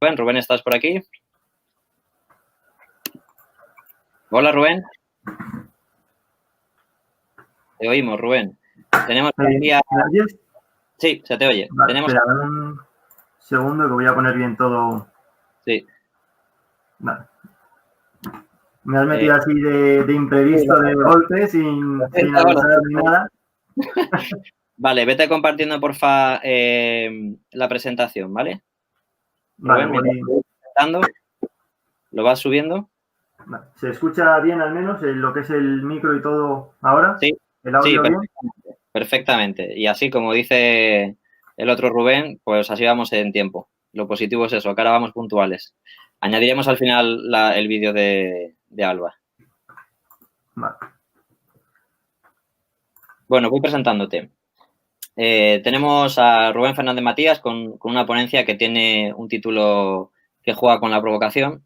Rubén. Rubén, ¿estás por aquí? Hola, Rubén. Te oímos, Rubén. Tenemos aquí a... ¿Me oyes? Sí, se te oye. Vale, Tenemos... espera, dame un segundo que voy a poner bien todo. Sí. Vale. Me has metido así de imprevisto, de golpe, sin avisar ni nada. Vale, vete compartiendo, porfa, la presentación, ¿vale? Vale, Rubén, ¿lo vas subiendo? Vale. ¿Se escucha bien al menos lo que es el micro y todo ahora? Sí, ¿El audio bien? Perfectamente. Y así, como dice el otro Rubén, pues así vamos en tiempo. Lo positivo es eso, que ahora vamos puntuales. Añadiremos al final el vídeo de Alba. Vale. Bueno, voy presentándote. Tenemos a Rubén Fernández Matías con una ponencia que tiene un título que juega con la provocación,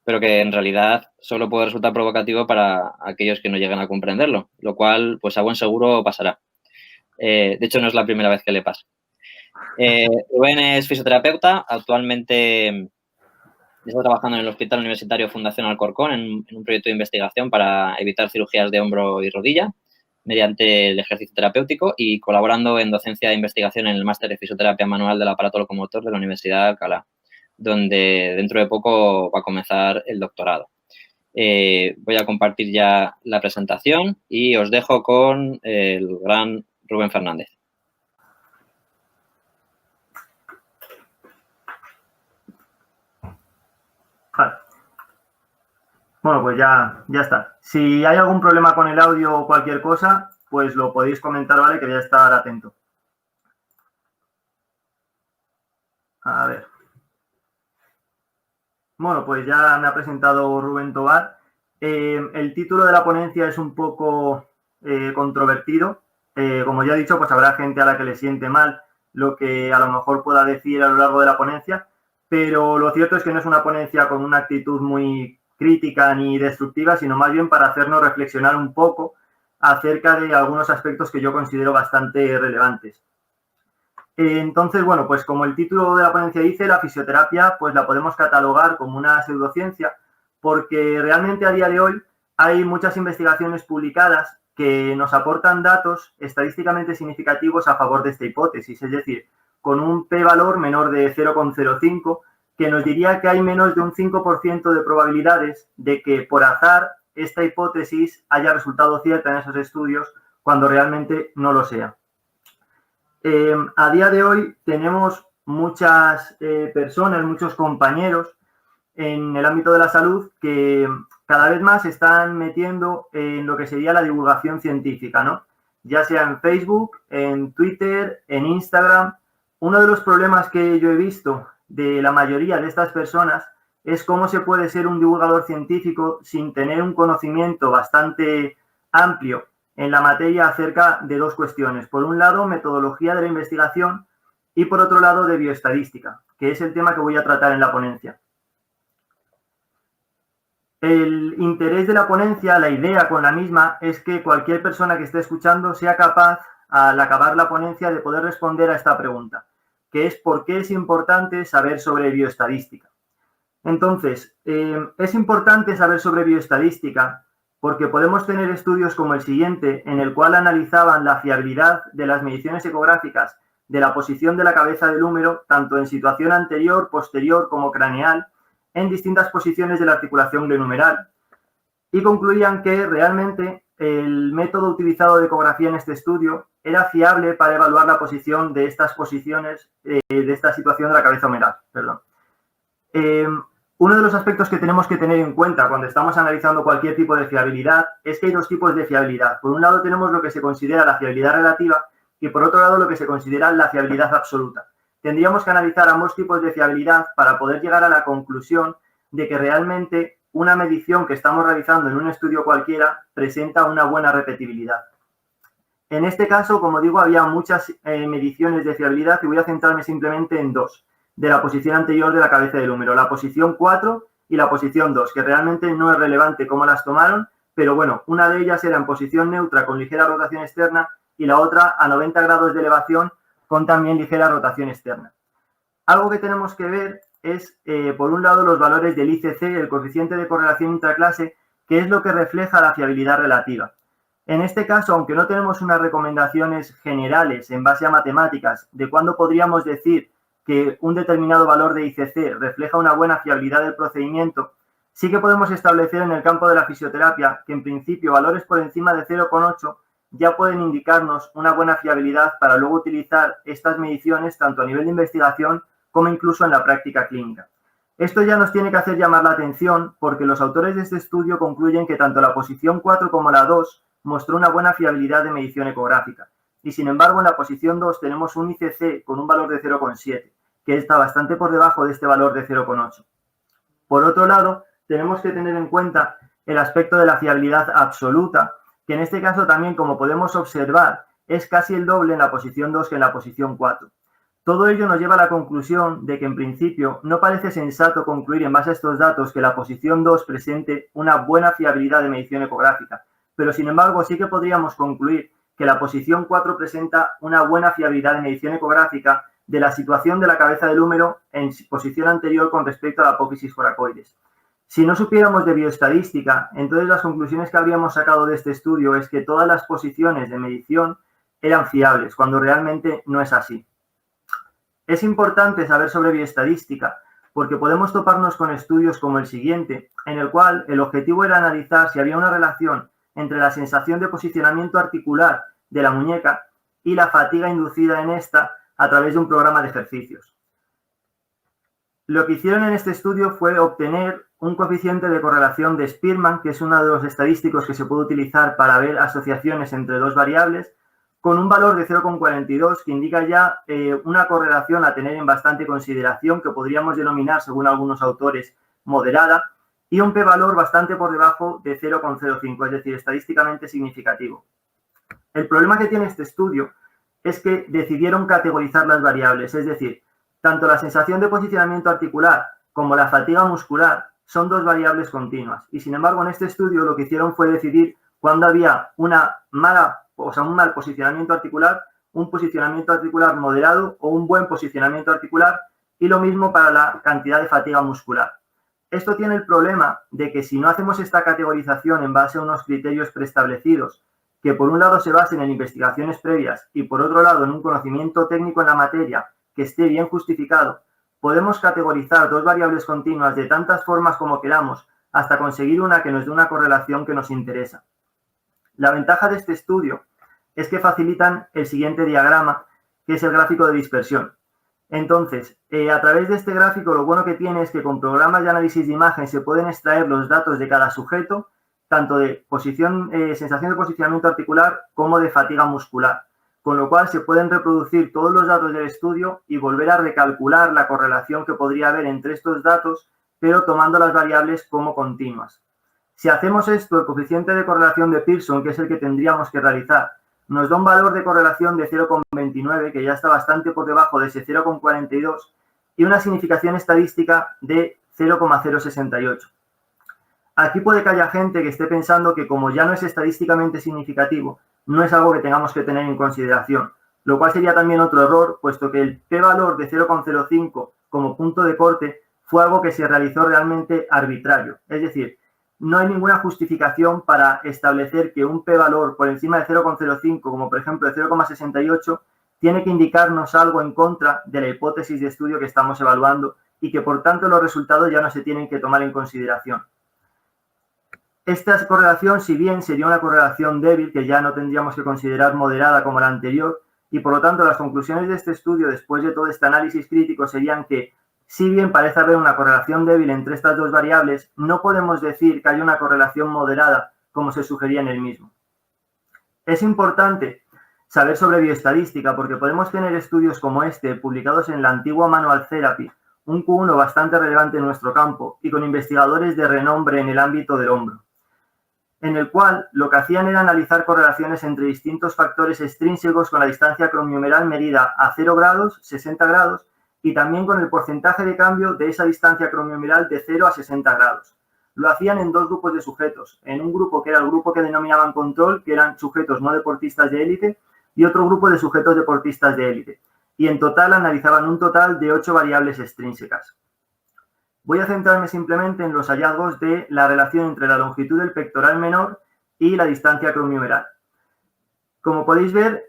pero que en realidad solo puede resultar provocativo para aquellos que no lleguen a comprenderlo, lo cual, pues a buen seguro pasará. De hecho, no es la primera vez que le pasa. Rubén es fisioterapeuta, actualmente está trabajando en el Hospital Universitario Fundación Alcorcón en un proyecto de investigación para evitar cirugías de hombro y rodilla mediante el ejercicio terapéutico y colaborando en docencia de investigación en el máster de fisioterapia manual del aparato locomotor de la Universidad de Alcalá, donde dentro de poco va a comenzar el doctorado. Voy a compartir ya la presentación y os dejo con el gran Rubén Fernández. Vale. Bueno, pues ya está. Si hay algún problema con el audio o cualquier cosa, pues lo podéis comentar, ¿vale? Que voy a estar atento. A ver. Bueno, pues ya me ha presentado Rubén Tobar. El título de la ponencia es un poco controvertido. Como ya he dicho, pues habrá gente a la que le siente mal lo que a lo mejor pueda decir a lo largo de la ponencia, pero lo cierto es que no es una ponencia con una actitud muy crítica ni destructiva, sino más bien para hacernos reflexionar un poco acerca de algunos aspectos que yo considero bastante relevantes. Entonces, bueno, pues como el título de la ponencia dice, la fisioterapia pues la podemos catalogar como una pseudociencia porque realmente a día de hoy hay muchas investigaciones publicadas que nos aportan datos estadísticamente significativos a favor de esta hipótesis, es decir, con un p-valor menor de 0,05 que nos diría que hay menos de un 5% de probabilidades de que por azar esta hipótesis haya resultado cierta en esos estudios cuando realmente no lo sea. A día de hoy tenemos muchas personas, muchos compañeros en el ámbito de la salud que cada vez más se están metiendo en lo que sería la divulgación científica, ¿no? Ya sea en Facebook, en Twitter, en Instagram. Uno de los problemas que yo he visto de la mayoría de estas personas es cómo se puede ser un divulgador científico sin tener un conocimiento bastante amplio en la materia acerca de dos cuestiones. Por un lado, metodología de la investigación y por otro lado, de bioestadística, que es el tema que voy a tratar en la ponencia. El interés de la ponencia, la idea con la misma, es que cualquier persona que esté escuchando sea capaz, al acabar la ponencia, de poder responder a esta pregunta, que es ¿por qué es importante saber sobre bioestadística? Entonces, es importante saber sobre bioestadística porque podemos tener estudios como el siguiente, en el cual analizaban la fiabilidad de las mediciones ecográficas de la posición de la cabeza del húmero, tanto en situación anterior, posterior como craneal, en distintas posiciones de la articulación glenohumeral. Y concluían que realmente el método utilizado de ecografía en este estudio era fiable para evaluar la posición de estas posiciones, de esta situación de la cabeza humeral. Perdón. Uno de los aspectos que tenemos que tener en cuenta cuando estamos analizando cualquier tipo de fiabilidad es que hay dos tipos de fiabilidad. Por un lado tenemos lo que se considera la fiabilidad relativa y por otro lado lo que se considera la fiabilidad absoluta. Tendríamos que analizar ambos tipos de fiabilidad para poder llegar a la conclusión de que realmente una medición que estamos realizando en un estudio cualquiera presenta una buena repetibilidad. En este caso, como digo, había muchas mediciones de fiabilidad y voy a centrarme simplemente en dos, de la posición anterior de la cabeza del húmero, la posición 4 y la posición 2, que realmente no es relevante cómo las tomaron, pero bueno, una de ellas era en posición neutra con ligera rotación externa y la otra a 90 grados de elevación con también ligera rotación externa. Algo que tenemos que ver es, por un lado, los valores del ICC, el coeficiente de correlación intraclase, que es lo que refleja la fiabilidad relativa. En este caso, aunque no tenemos unas recomendaciones generales en base a matemáticas de cuándo podríamos decir que un determinado valor de ICC refleja una buena fiabilidad del procedimiento, sí que podemos establecer en el campo de la fisioterapia que en principio valores por encima de 0,8 ya pueden indicarnos una buena fiabilidad para luego utilizar estas mediciones tanto a nivel de investigación como incluso en la práctica clínica. Esto ya nos tiene que hacer llamar la atención porque los autores de este estudio concluyen que tanto la posición 4 como la 2 mostró una buena fiabilidad de medición ecográfica. Y sin embargo, en la posición 2 tenemos un ICC con un valor de 0,7, que está bastante por debajo de este valor de 0,8. Por otro lado, tenemos que tener en cuenta el aspecto de la fiabilidad absoluta, que en este caso también, como podemos observar, es casi el doble en la posición 2 que en la posición 4. Todo ello nos lleva a la conclusión de que, en principio, no parece sensato concluir en base a estos datos que la posición 2 presente una buena fiabilidad de medición ecográfica, pero sin embargo sí que podríamos concluir que la posición 4 presenta una buena fiabilidad de medición ecográfica de la situación de la cabeza del húmero en posición anterior con respecto a la apófisis coracoides. Si no supiéramos de bioestadística, entonces las conclusiones que habríamos sacado de este estudio es que todas las posiciones de medición eran fiables, cuando realmente no es así. Es importante saber sobre bioestadística porque podemos toparnos con estudios como el siguiente, en el cual el objetivo era analizar si había una relación entre la sensación de posicionamiento articular de la muñeca y la fatiga inducida en esta a través de un programa de ejercicios. Lo que hicieron en este estudio fue obtener un coeficiente de correlación de Spearman, que es uno de los estadísticos que se puede utilizar para ver asociaciones entre dos variables, con un valor de 0,42 que indica ya una correlación a tener en bastante consideración, que podríamos denominar, según algunos autores, moderada, y un p-valor bastante por debajo de 0,05, es decir, estadísticamente significativo. El problema que tiene este estudio es que decidieron categorizar las variables, es decir, tanto la sensación de posicionamiento articular como la fatiga muscular son dos variables continuas. Y sin embargo, en este estudio lo que hicieron fue decidir cuándo había un mal posicionamiento articular, un posicionamiento articular moderado o un buen posicionamiento articular, y lo mismo para la cantidad de fatiga muscular. Esto tiene el problema de que si no hacemos esta categorización en base a unos criterios preestablecidos, que por un lado se basen en investigaciones previas y por otro lado en un conocimiento técnico en la materia que esté bien justificado, podemos categorizar dos variables continuas de tantas formas como queramos hasta conseguir una que nos dé una correlación que nos interesa. La ventaja de este estudio es que facilitan el siguiente diagrama, que es el gráfico de dispersión. Entonces, a través de este gráfico, lo bueno que tiene es que con programas de análisis de imagen se pueden extraer los datos de cada sujeto, tanto de sensación de posicionamiento articular como de fatiga muscular, con lo cual se pueden reproducir todos los datos del estudio y volver a recalcular la correlación que podría haber entre estos datos, pero tomando las variables como continuas. Si hacemos esto, el coeficiente de correlación de Pearson, que es el que tendríamos que realizar, nos da un valor de correlación de 0,29, que ya está bastante por debajo de ese 0,42, y una significación estadística de 0,068. Aquí puede que haya gente que esté pensando que como ya no es estadísticamente significativo, no es algo que tengamos que tener en consideración, lo cual sería también otro error, puesto que el p-valor de 0,05 como punto de corte fue algo que se realizó realmente arbitrario. Es decir, no hay ninguna justificación para establecer que un p-valor por encima de 0,05, como por ejemplo de 0,68, tiene que indicarnos algo en contra de la hipótesis de estudio que estamos evaluando y que por tanto los resultados ya no se tienen que tomar en consideración. Esta correlación, si bien sería una correlación débil, que ya no tendríamos que considerar moderada como la anterior, y por lo tanto las conclusiones de este estudio después de todo este análisis crítico serían que, si bien parece haber una correlación débil entre estas dos variables, no podemos decir que haya una correlación moderada como se sugería en el mismo. Es importante saber sobre bioestadística porque podemos tener estudios como este publicados en la antigua Manual Therapy, un Q1 bastante relevante en nuestro campo y con investigadores de renombre en el ámbito del hombro, en el cual lo que hacían era analizar correlaciones entre distintos factores extrínsecos con la distancia cromiomeral medida a 0 grados, 60 grados, y también con el porcentaje de cambio de esa distancia cromiomeral de 0 a 60 grados. Lo hacían en dos grupos de sujetos, en un grupo que era el grupo que denominaban control, que eran sujetos no deportistas de élite, y otro grupo de sujetos deportistas de élite. Y en total analizaban un total de 8 variables extrínsecas. Voy a centrarme simplemente en los hallazgos de la relación entre la longitud del pectoral menor y la distancia acromiumeral. Como podéis ver,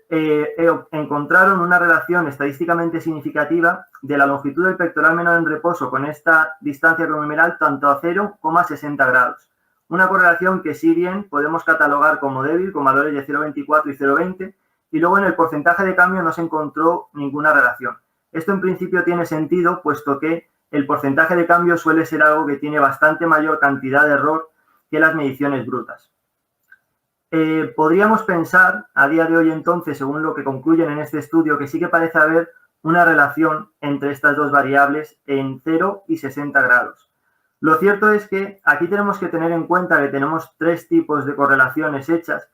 encontraron una relación estadísticamente significativa de la longitud del pectoral menor en reposo con esta distancia acromiumeral tanto a 0 como a 60 grados. Una correlación que si bien podemos catalogar como débil, con valores de 0,24 y 0,20, y luego en el porcentaje de cambio no se encontró ninguna relación. Esto en principio tiene sentido, puesto que el porcentaje de cambio suele ser algo que tiene bastante mayor cantidad de error que las mediciones brutas. Podríamos pensar a día de hoy entonces, según lo que concluyen en este estudio, que sí que parece haber una relación entre estas dos variables en 0 y 60 grados. Lo cierto es que aquí tenemos que tener en cuenta que tenemos tres tipos de correlaciones hechas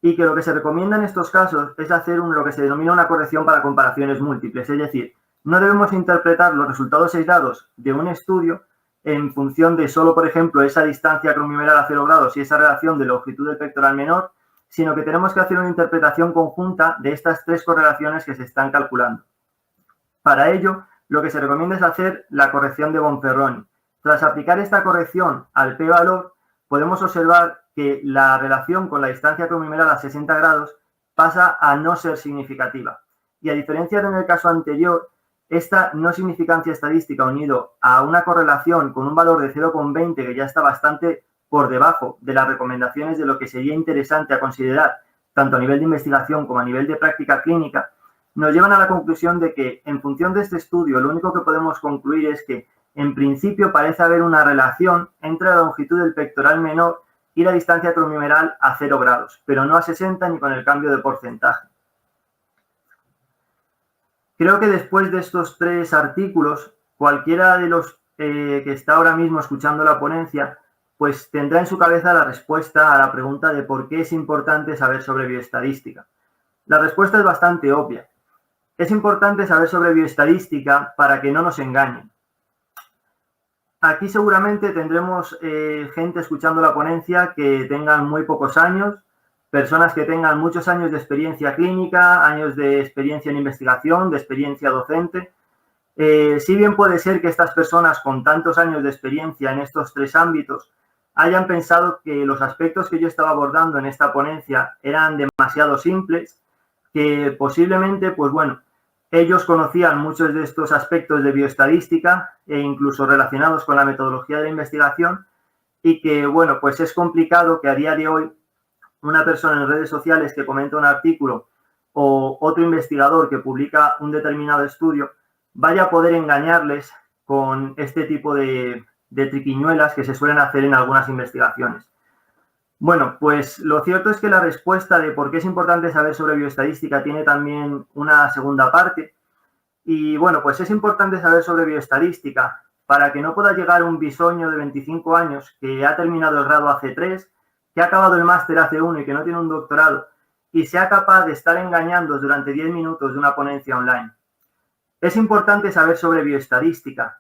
y que lo que se recomienda en estos casos es hacer lo que se denomina una corrección para comparaciones múltiples, es decir, no debemos interpretar los resultados aislados de un estudio en función de solo, por ejemplo, esa distancia acromiumeral a 0 grados y esa relación de longitud del pectoral menor, sino que tenemos que hacer una interpretación conjunta de estas tres correlaciones que se están calculando. Para ello, lo que se recomienda es hacer la corrección de Bonferroni. Tras aplicar esta corrección al p-valor, podemos observar que la relación con la distancia acromiumeral a 60 grados pasa a no ser significativa. Y a diferencia de en el caso anterior, esta no significancia estadística unido a una correlación con un valor de 0,20 que ya está bastante por debajo de las recomendaciones de lo que sería interesante a considerar tanto a nivel de investigación como a nivel de práctica clínica, nos llevan a la conclusión de que en función de este estudio lo único que podemos concluir es que en principio parece haber una relación entre la longitud del pectoral menor y la distancia acromiumeral a 0 grados, pero no a 60 ni con el cambio de porcentaje. Creo que después de estos tres artículos, cualquiera de los que está ahora mismo escuchando la ponencia, pues tendrá en su cabeza la respuesta a la pregunta de por qué es importante saber sobre bioestadística. La respuesta es bastante obvia. Es importante saber sobre bioestadística para que no nos engañen. Aquí seguramente tendremos gente escuchando la ponencia que tengan muy pocos años, personas que tengan muchos años de experiencia clínica, años de experiencia en investigación, de experiencia docente. Si bien puede ser que estas personas con tantos años de experiencia en estos tres ámbitos hayan pensado que los aspectos que yo estaba abordando en esta ponencia eran demasiado simples, que posiblemente, pues bueno, ellos conocían muchos de estos aspectos de bioestadística e incluso relacionados con la metodología de la investigación y que, bueno, pues es complicado que a día de hoy una persona en redes sociales que comenta un artículo o otro investigador que publica un determinado estudio vaya a poder engañarles con este tipo de triquiñuelas que se suelen hacer en algunas investigaciones. Bueno, pues lo cierto es que la respuesta de por qué es importante saber sobre bioestadística tiene también una segunda parte. Y bueno, pues es importante saber sobre bioestadística para que no pueda llegar un bisoño de 25 años que ha terminado el grado hace 3, que ha acabado el máster hace 1 y que no tiene un doctorado, y sea capaz de estar engañando durante 10 minutos de una ponencia online. Es importante saber sobre bioestadística,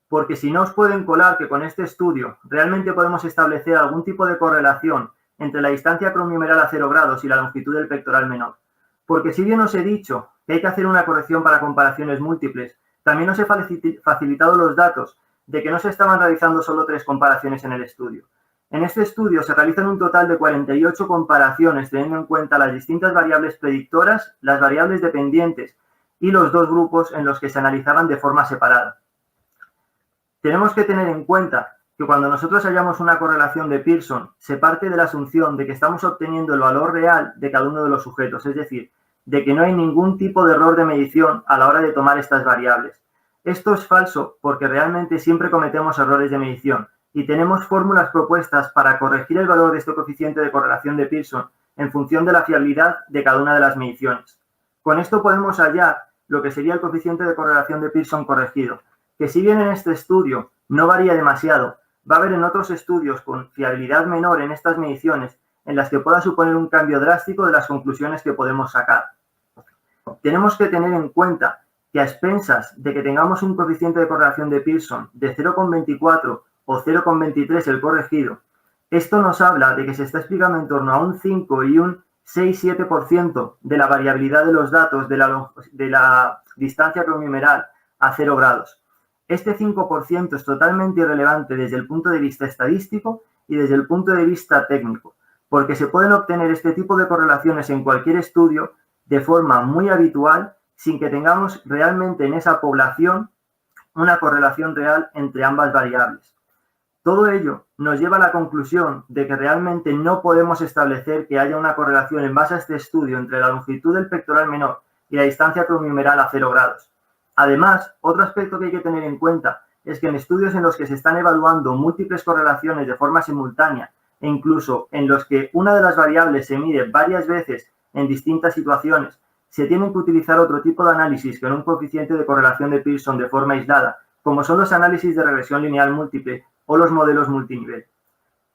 porque si no os pueden colar que con este estudio realmente podemos establecer algún tipo de correlación entre la distancia acromiumeral a 0 grados y la longitud del pectoral menor. Porque si bien os he dicho que hay que hacer una corrección para comparaciones múltiples, también os he facilitado los datos de que no se estaban realizando solo 3 comparaciones en el estudio. En este estudio se realizan un total de 48 comparaciones teniendo en cuenta las distintas variables predictoras, las variables dependientes y los 2 grupos en los que se analizaban de forma separada. Tenemos que tener en cuenta que cuando nosotros hallamos una correlación de Pearson, se parte de la asunción de que estamos obteniendo el valor real de cada uno de los sujetos, es decir, de que no hay ningún tipo de error de medición a la hora de tomar estas variables. Esto es falso porque realmente siempre cometemos errores de medición y tenemos fórmulas propuestas para corregir el valor de este coeficiente de correlación de Pearson en función de la fiabilidad de cada una de las mediciones. Con esto podemos hallar lo que sería el coeficiente de correlación de Pearson corregido, que si bien en este estudio no varía demasiado, va a haber en otros estudios con fiabilidad menor en estas mediciones en las que pueda suponer un cambio drástico de las conclusiones que podemos sacar. Tenemos que tener en cuenta que a expensas de que tengamos un coeficiente de correlación de Pearson de 0,24 o 0,23 el corregido, esto nos habla de que se está explicando en torno a un 5 y un 6-7% de la variabilidad de los datos de la distancia acromiumeral a 0 grados. Este 5% es totalmente irrelevante desde el punto de vista estadístico y desde el punto de vista técnico, porque se pueden obtener este tipo de correlaciones en cualquier estudio de forma muy habitual sin que tengamos realmente en esa población una correlación real entre ambas variables. Todo ello nos lleva a la conclusión de que realmente no podemos establecer que haya una correlación en base a este estudio entre la longitud del pectoral menor y la distancia crominumeral a 0 grados. Además, otro aspecto que hay que tener en cuenta es que en estudios en los que se están evaluando múltiples correlaciones de forma simultánea e incluso en los que una de las variables se mide varias veces en distintas situaciones, se tienen que utilizar otro tipo de análisis que en un coeficiente de correlación de Pearson de forma aislada, como son los análisis de regresión lineal múltiple o los modelos multinivel.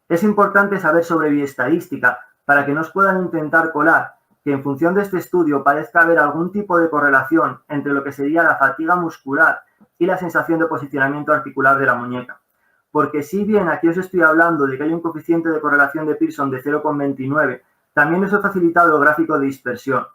Es importante saber sobre bioestadística para que nos puedan intentar colar que en función de este estudio parezca haber algún tipo de correlación entre lo que sería la fatiga muscular y la sensación de posicionamiento articular de la muñeca. Porque si bien aquí os estoy hablando de que hay un coeficiente de correlación de Pearson de 0,29, también os he facilitado el gráfico de dispersión.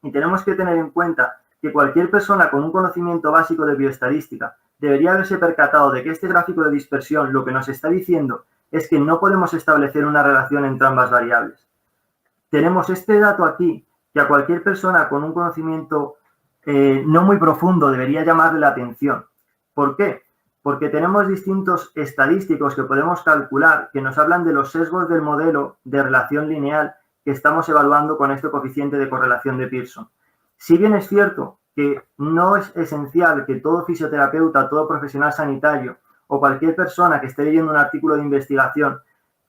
Y tenemos que tener en cuenta que cualquier persona con un conocimiento básico de bioestadística debería haberse percatado de que este gráfico de dispersión lo que nos está diciendo es que no podemos establecer una relación entre ambas variables. Tenemos este dato aquí que a cualquier persona con un conocimiento no muy profundo debería llamarle la atención. ¿Por qué? Porque tenemos distintos estadísticos que podemos calcular que nos hablan de los sesgos del modelo de relación lineal que estamos evaluando con este coeficiente de correlación de Pearson. Si bien es cierto que no es esencial que todo fisioterapeuta, todo profesional sanitario o cualquier persona que esté leyendo un artículo de investigación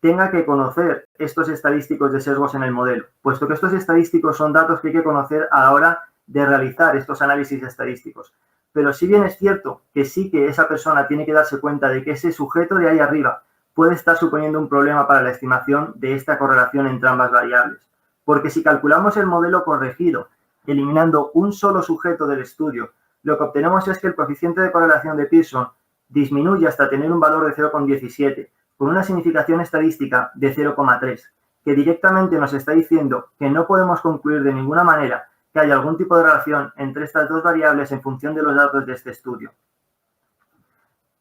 tenga que conocer estos estadísticos de sesgos en el modelo, puesto que estos estadísticos son datos que hay que conocer a la hora de realizar estos análisis estadísticos. Pero si bien es cierto que sí que esa persona tiene que darse cuenta de que ese sujeto de ahí arriba puede estar suponiendo un problema para la estimación de esta correlación entre ambas variables. Porque si calculamos el modelo corregido, eliminando un solo sujeto del estudio, lo que obtenemos es que el coeficiente de correlación de Pearson disminuye hasta tener un valor de 0,17, con una significación estadística de 0,3, que directamente nos está diciendo que no podemos concluir de ninguna manera que haya algún tipo de relación entre estas dos variables en función de los datos de este estudio.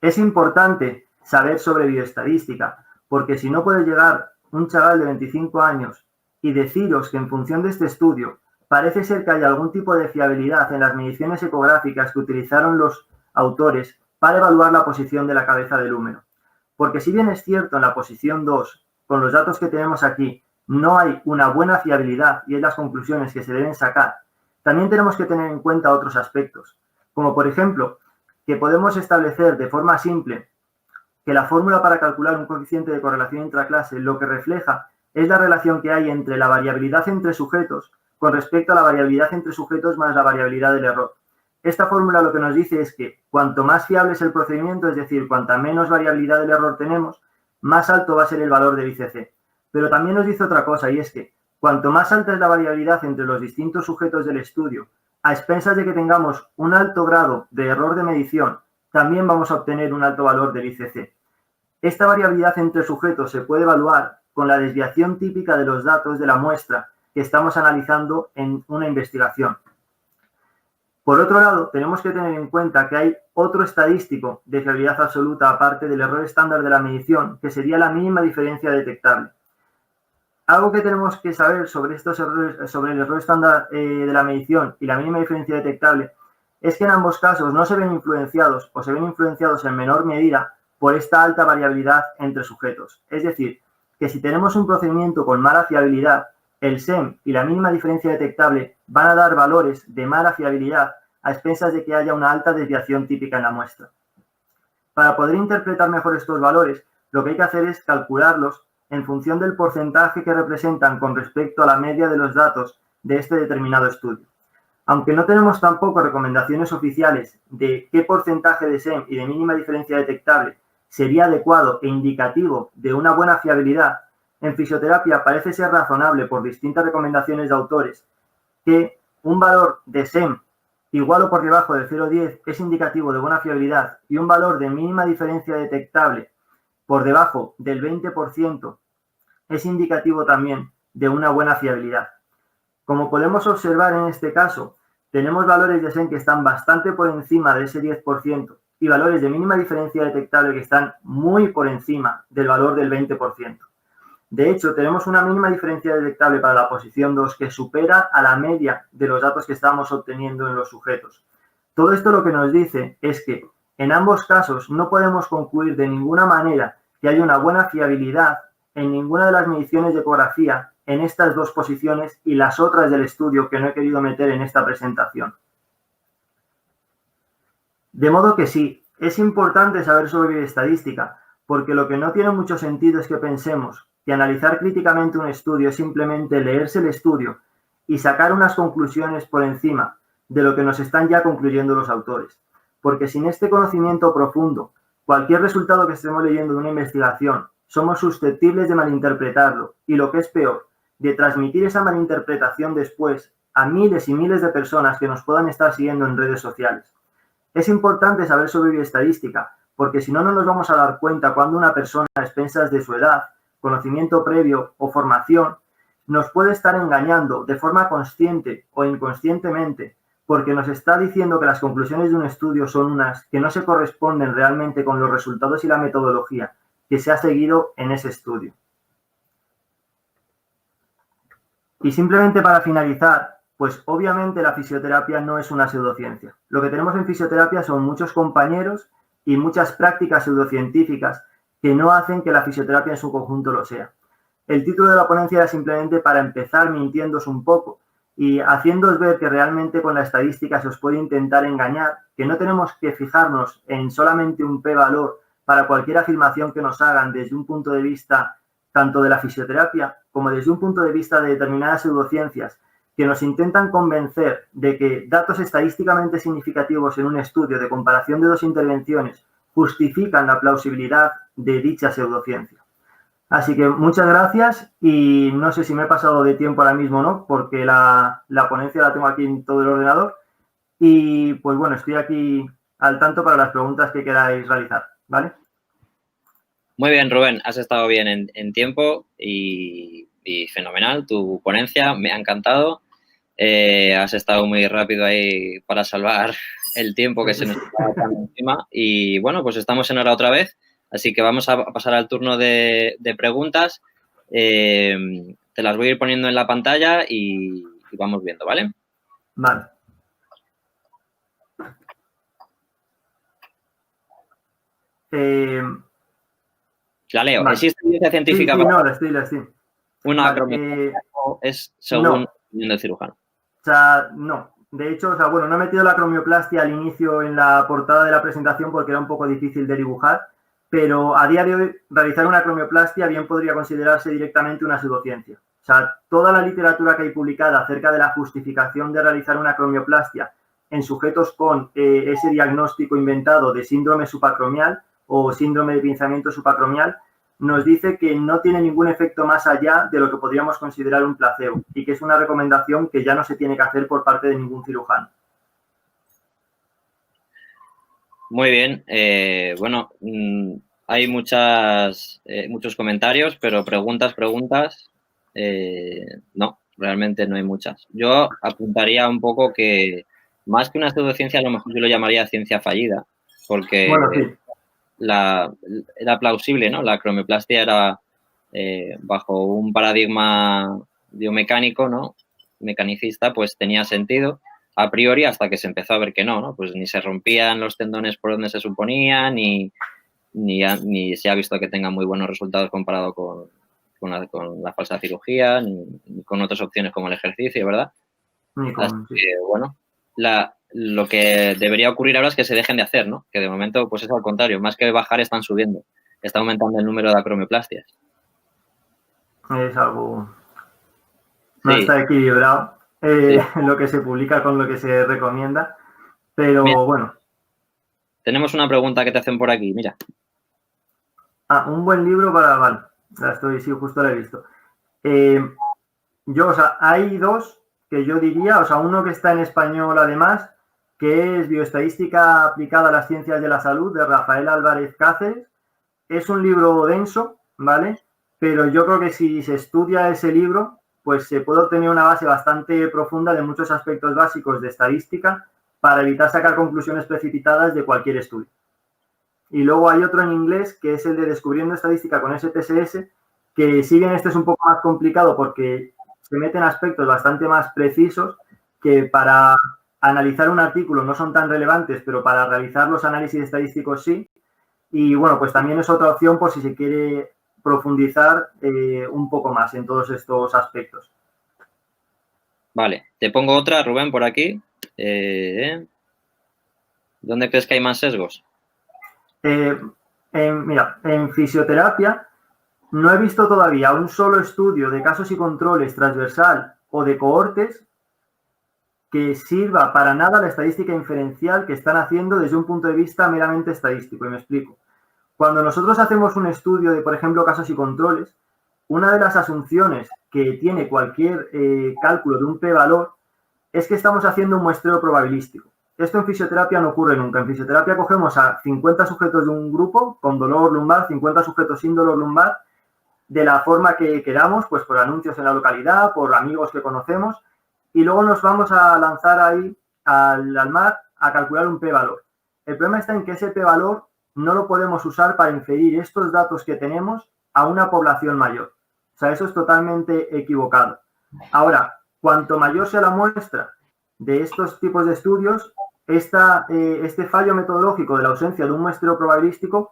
Es importante saber sobre bioestadística, porque si no puede llegar un chaval de 25 años y deciros que en función de este estudio parece ser que hay algún tipo de fiabilidad en las mediciones ecográficas que utilizaron los autores para evaluar la posición de la cabeza del húmero. Porque si bien es cierto en la posición 2, con los datos que tenemos aquí, no hay una buena fiabilidad y es las conclusiones que se deben sacar, también tenemos que tener en cuenta otros aspectos, como por ejemplo, que podemos establecer de forma simple que la fórmula para calcular un coeficiente de correlación intraclase lo que refleja es la relación que hay entre la variabilidad entre sujetos con respecto a la variabilidad entre sujetos más la variabilidad del error. Esta fórmula lo que nos dice es que cuanto más fiable es el procedimiento, es decir, cuanta menos variabilidad del error tenemos, más alto va a ser el valor del ICC. Pero también nos dice otra cosa, y es que cuanto más alta es la variabilidad entre los distintos sujetos del estudio, a expensas de que tengamos un alto grado de error de medición, también vamos a obtener un alto valor del ICC. Esta variabilidad entre sujetos se puede evaluar con la desviación típica de los datos de la muestra que estamos analizando en una investigación. Por otro lado, tenemos que tener en cuenta que hay otro estadístico de fiabilidad absoluta aparte del error estándar de la medición, que sería la mínima diferencia detectable. Algo que tenemos que saber sobre estos errores, sobre el error estándar de la medición y la mínima diferencia detectable, es que en ambos casos no se ven influenciados o se ven influenciados en menor medida por esta alta variabilidad entre sujetos. Es decir, que si tenemos un procedimiento con mala fiabilidad, el SEM y la mínima diferencia detectable van a dar valores de mala fiabilidad a expensas de que haya una alta desviación típica en la muestra. Para poder interpretar mejor estos valores, lo que hay que hacer es calcularlos en función del porcentaje que representan con respecto a la media de los datos de este determinado estudio. Aunque no tenemos tampoco recomendaciones oficiales de qué porcentaje de SEM y de mínima diferencia detectable sería adecuado e indicativo de una buena fiabilidad, en fisioterapia parece ser razonable por distintas recomendaciones de autores que un valor de SEM igual o por debajo de 0,10 es indicativo de buena fiabilidad y un valor de mínima diferencia detectable por debajo del 20% es indicativo también de una buena fiabilidad. Como podemos observar en este caso, tenemos valores de SEM que están bastante por encima de ese 10% y valores de mínima diferencia detectable que están muy por encima del valor del 20%. De hecho, tenemos una mínima diferencia detectable para la posición 2 que supera a la media de los datos que estamos obteniendo en los sujetos. Todo esto lo que nos dice es que en ambos casos no podemos concluir de ninguna manera que haya una buena fiabilidad en ninguna de las mediciones de ecografía en estas dos posiciones y las otras del estudio que no he querido meter en esta presentación. De modo que sí, es importante saber sobre bioestadística, porque lo que no tiene mucho sentido es que pensemos que analizar críticamente un estudio es simplemente leerse el estudio y sacar unas conclusiones por encima de lo que nos están ya concluyendo los autores. Porque sin este conocimiento profundo, cualquier resultado que estemos leyendo de una investigación, somos susceptibles de malinterpretarlo y, lo que es peor, de transmitir esa malinterpretación después a miles y miles de personas que nos puedan estar siguiendo en redes sociales. Es importante saber sobre bioestadística, porque si no, no nos vamos a dar cuenta cuando una persona, a expensas de su edad, conocimiento previo o formación, nos puede estar engañando de forma consciente o inconscientemente, porque nos está diciendo que las conclusiones de un estudio son unas que no se corresponden realmente con los resultados y la metodología que se ha seguido en ese estudio. Y simplemente para finalizar, pues obviamente la fisioterapia no es una pseudociencia. Lo que tenemos en fisioterapia son muchos compañeros y muchas prácticas pseudocientíficas que no hacen que la fisioterapia en su conjunto lo sea. El título de la ponencia era simplemente para empezar mintiéndoos un poco y haciéndoos ver que realmente con la estadística se os puede intentar engañar, que no tenemos que fijarnos en solamente un p-valor para cualquier afirmación que nos hagan desde un punto de vista tanto de la fisioterapia como desde un punto de vista de determinadas pseudociencias que nos intentan convencer de que datos estadísticamente significativos en un estudio de comparación de dos intervenciones justifican la plausibilidad de dicha pseudociencia. Así que muchas gracias y no sé si me he pasado de tiempo ahora mismo o no, porque la ponencia la tengo aquí en todo el ordenador y pues bueno, estoy aquí al tanto para las preguntas que queráis realizar, ¿vale? Muy bien, Rubén, has estado bien en tiempo y fenomenal. Tu ponencia me ha encantado. Has estado muy rápido ahí para salvar el tiempo que se nos está dando encima. Y bueno, pues estamos en hora otra vez, así que vamos a pasar al turno de preguntas. Te las voy a ir poniendo en la pantalla y vamos viendo, ¿vale? Vale. La leo. Vale. ¿Existe evidencia científica? Sí, no, la estoy. Una vale, acromioplastia es según el cirujano. O sea, no. De hecho, bueno, no he metido la acromioplastia al inicio en la portada de la presentación porque era un poco difícil de dibujar, pero a día de hoy realizar una acromioplastia bien podría considerarse directamente una pseudociencia. O sea, toda la literatura que hay publicada acerca de la justificación de realizar una acromioplastia en sujetos con ese diagnóstico inventado de síndrome subacromial o síndrome de pinzamiento subacromial nos dice que no tiene ningún efecto más allá de lo que podríamos considerar un placebo y que es una recomendación que ya no se tiene que hacer por parte de ningún cirujano. Muy bien. Bueno, hay muchos comentarios, pero preguntas, no, realmente no hay muchas. Yo apuntaría un poco que más que una pseudociencia, a lo mejor yo lo llamaría ciencia fallida, porque bueno, sí. era plausible, ¿no? La acromioplastia era bajo un paradigma biomecánico, ¿no? Mecanicista, pues tenía sentido a priori hasta que se empezó a ver que no, ¿no? Pues ni se rompían los tendones por donde se suponía, ni se ha visto que tengan muy buenos resultados comparado con la falsa cirugía, ni con otras opciones como el ejercicio, ¿verdad? Así que, bueno, lo que debería ocurrir ahora es que se dejen de hacer, ¿no? Que de momento, pues es al contrario, más que bajar, están subiendo. Está aumentando el número de acromioplastias. Es algo... No está equilibrado lo que se publica con lo que se recomienda, pero mira, bueno. Tenemos una pregunta que te hacen por aquí, mira. Un buen libro para... Vale, sí, justo la he visto. O sea, hay dos que yo diría, o sea, uno que está en español además, que es Bioestadística aplicada a las ciencias de la salud, de Rafael Álvarez Cáceres. Es un libro denso, ¿vale? Pero yo creo que si se estudia ese libro, pues se puede obtener una base bastante profunda de muchos aspectos básicos de estadística para evitar sacar conclusiones precipitadas de cualquier estudio. y luego hay otro en inglés que es el de Descubriendo Estadística con SPSS, que si bien este es un poco más complicado porque se meten aspectos bastante más precisos que para analizar un artículo no son tan relevantes, pero para realizar los análisis estadísticos sí. Y bueno, pues también es otra opción por si se quiere profundizar un poco más en todos estos aspectos. Vale, te pongo otra, Rubén, por aquí. ¿Dónde crees que hay más sesgos? Mira, en fisioterapia no he visto todavía un solo estudio de casos y controles transversal o de cohortes que sirva para nada la estadística inferencial que están haciendo desde un punto de vista meramente estadístico. Y me explico. Cuando nosotros hacemos un estudio de, por ejemplo, casos y controles, una de las asunciones que tiene cualquier cálculo de un p-valor es que estamos haciendo un muestreo probabilístico. Esto en fisioterapia no ocurre nunca. En fisioterapia cogemos a 50 sujetos de un grupo con dolor lumbar, 50 sujetos sin dolor lumbar, de la forma que queramos, pues por anuncios en la localidad, por amigos que conocemos, y luego nos vamos a lanzar ahí al mar a calcular un p-valor. El problema está en que ese p-valor no lo podemos usar para inferir estos datos que tenemos a una población mayor. O sea, eso es totalmente equivocado. Ahora, cuanto mayor sea la muestra de estos tipos de estudios, este fallo metodológico de la ausencia de un muestreo probabilístico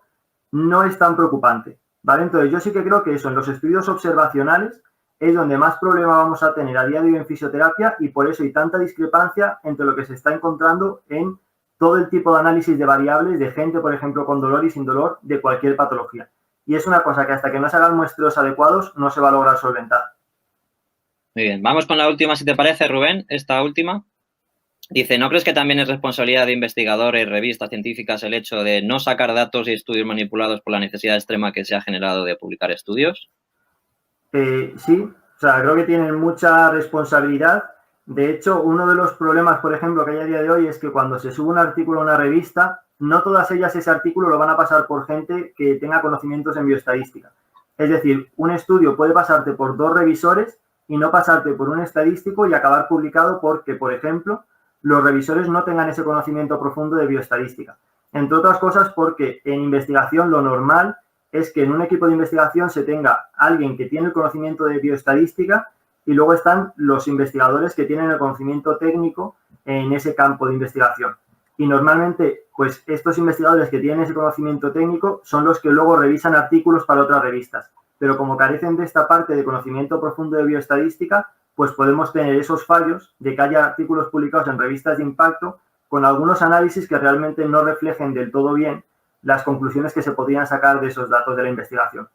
no es tan preocupante, ¿vale? Entonces, yo sí que creo que eso, en los estudios observacionales, es donde más problema vamos a tener a día de hoy en fisioterapia y por eso hay tanta discrepancia entre lo que se está encontrando en todo el tipo de análisis de variables de gente, por ejemplo, con dolor y sin dolor de cualquier patología. Y es una cosa que hasta que no se hagan muestreos adecuados no se va a lograr solventar. Muy bien, vamos con la última, si te parece, Rubén, esta última. Dice, ¿no crees que también es responsabilidad de investigadores y revistas científicas el hecho de no sacar datos y estudios manipulados por la necesidad extrema que se ha generado de publicar estudios? Sí, o sea, creo que tienen mucha responsabilidad. De hecho, uno de los problemas, por ejemplo, que hay a día de hoy es que cuando se sube un artículo a una revista, no todas ellas ese artículo lo van a pasar por gente que tenga conocimientos en bioestadística. Es decir, un estudio puede pasarte por 2 revisores y no pasarte por un estadístico y acabar publicado porque, por ejemplo, los revisores no tengan ese conocimiento profundo de bioestadística. Entre otras cosas porque en investigación lo normal es que en un equipo de investigación se tenga alguien que tiene el conocimiento de bioestadística y luego están los investigadores que tienen el conocimiento técnico en ese campo de investigación. Y normalmente, pues estos investigadores que tienen ese conocimiento técnico son los que luego revisan artículos para otras revistas. Pero como carecen de esta parte de conocimiento profundo de bioestadística, pues podemos tener esos fallos de que haya artículos publicados en revistas de impacto con algunos análisis que realmente no reflejen del todo bien las conclusiones que se podrían sacar de esos datos de la investigación.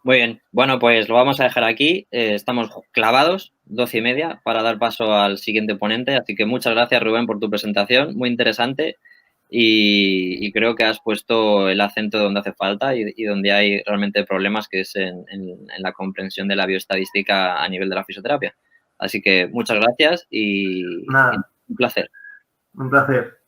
Muy bien, bueno, pues lo vamos a dejar aquí. Estamos clavados, 12:30, para dar paso al siguiente ponente. Así que muchas gracias, Rubén, por tu presentación, muy interesante. Y creo que has puesto el acento donde hace falta y donde hay realmente problemas, que es en la comprensión de la bioestadística a nivel de la fisioterapia. Así que muchas gracias y un placer. Un placer.